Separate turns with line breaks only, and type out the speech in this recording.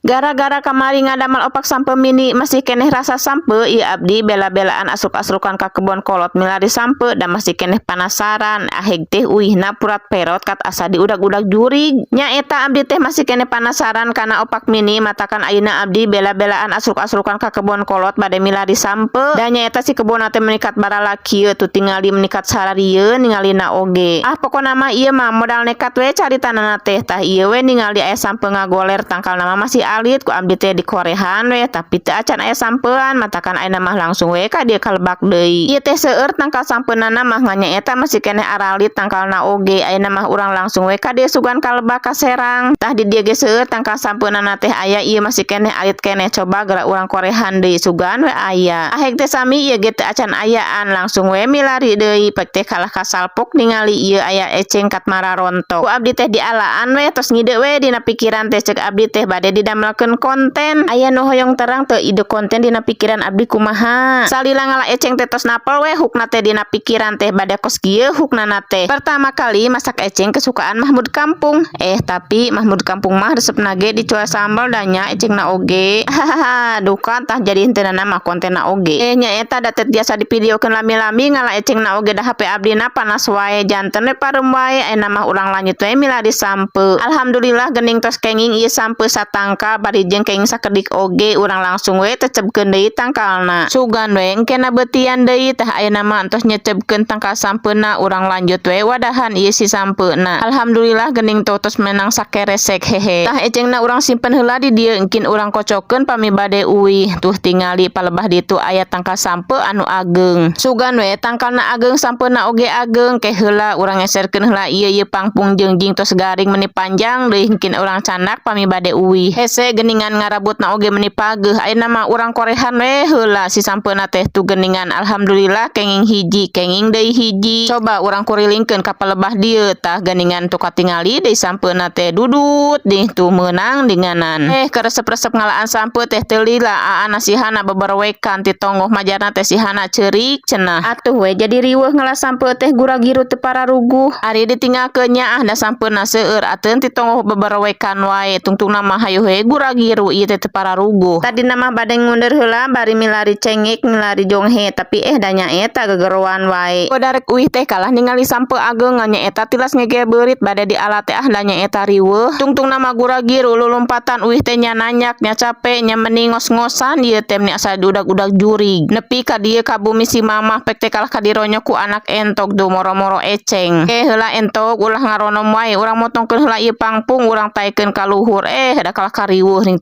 Gara-gara kamari ngadamal opak sampe mini masih keneh rasa sampe, ieu abdi bela-belaan asruk-asrukan ka kebon kolot milari sampe dan masih keneh panasaran aheg teh uihna purat perot kat asa diudag-udag jurig. Nya eta abdi teh masih keneh panasaran kana opak mini matakan ayeuna abdi bela-belaan asruk-asrukan ka kebon kolot bade milari sampe. Da nya eta si kebona teh menikat barala kieu tuh tingali menikat sararieu ningalina oge. Pokona mah ieu mah modal nekat we caritanana teh tah ieu we ningali aya sampe ngagoler tangkal nama masih alit ku abdi teh di korehan we tapi teu acan aya sampean matakan ayeuna mah langsung we ka dieu kalebak deui. Ieu teh seueur tangkal sampeunana mah nganya eta masih keneh aralit tangkalna oge ayeuna mah urang langsung we ka dieu sugan kalebak ka Serang. Tah di dieu ge seueur tangkal sampeunana teh aya ieu masih keneh alit keneh coba geura urang korehan deui sugan we aya. Aheg teh sami ieu ge teu acan ayaan langsung we milari deui pek teh kalah kasalpok ningali ieu aya eceng kat mararontok. Ku abdi teh dialaan we tos ngide we dina pikiran teh ceuk abdi teh bade didamelkeun konten. Aya nu hoyong terang teu ide konten dina pikiran abdi kumaha. Salila ngala eceng teh tos napel we hukna teh dina pikiran teh bade kos kieu huknana teh. Pertama kali masak eceng kesukaan Mahmud Kampung. Tapi Mahmud Kampung mah resepna ge dicoa sambal danya ecengna oge. Hahaha duka tah jadi henteuna mah kontenna oge. Nya eta datet biasa divideokeun lami-lami ngala ecengna oge da HP abdina panas wae janten we parem wae ayeuna mah urang lanjut we milari sampe. Alhamdulillah geuning tos kenging ieu sampe satangka bari jeung kenging sakedik oge urang langsung we tecebkeun deui tangkalna. Sugan we engkena beutian deui tah ayeuna mah entos nyecebkeun tangkal sampeuna urang lanjut we wadahan ieu si sampeuna. Alhamdulillah geuning tos menang sakeresek hehe. Tah ecengna urang simpen heula di dieu engkin urang kocokeun pami bade uih. Tuh tingali palebah ditu aya tangkal sampe anu ageng. Sugan we tangkalna ageng sampeuna oge ageng ke heula urang ngeserkeun heula ieu pangpung jengjing tos garing meni panjang deui engkin urang canak pami bade uih. Hese geuningan ngarabutna oge meni pageuh ayeuna mah urang korehan we heula si sampeuna teh tu geuningan. Alhamdulillah kenging hiji kenging deui hiji. Coba urang kurilingkeun ka palebah dieu tah geuningan tu katingali deui sampeuna teh dudut dih tu meunang dinganan. Keresep-resep ngalaan sampe teh teu lila aa nasihana beberwekan ti tongoh majarna teh sihana ceurik cenah. Atuh we jadi riweuh ngala sampe teh gura-giru teu pararuguh. Ari ditinggalkeun nya da sampeuna seueur ateun ti tongoh beberwekan wae tungtungna mah hayu we gura-giru ieu teh teu pararuguh. Tadina mah bade ngundur heula bari milari cengek milari jonghe tapi danya eta gegeroan wae. Kodarek uih teh kalah ningali sampe ageng nya eta tilas ngegebeurit bade di alat teh danya eta riweuh. Tungtungna mah gura-giru lulumpatan uih teh nya nanyak nya capek nya meni ngos-ngosan ieu teh meni asa diudag-udag jurig. Nepi ka dieu ka bumi si mamah pek teh kalah kadironyo ku anak entok do moro-moro eceng. Heula entok ulah ngaronom wae urang motongkeun heula ieu pangpung urang taekeun ka luhur da kalah kariweuh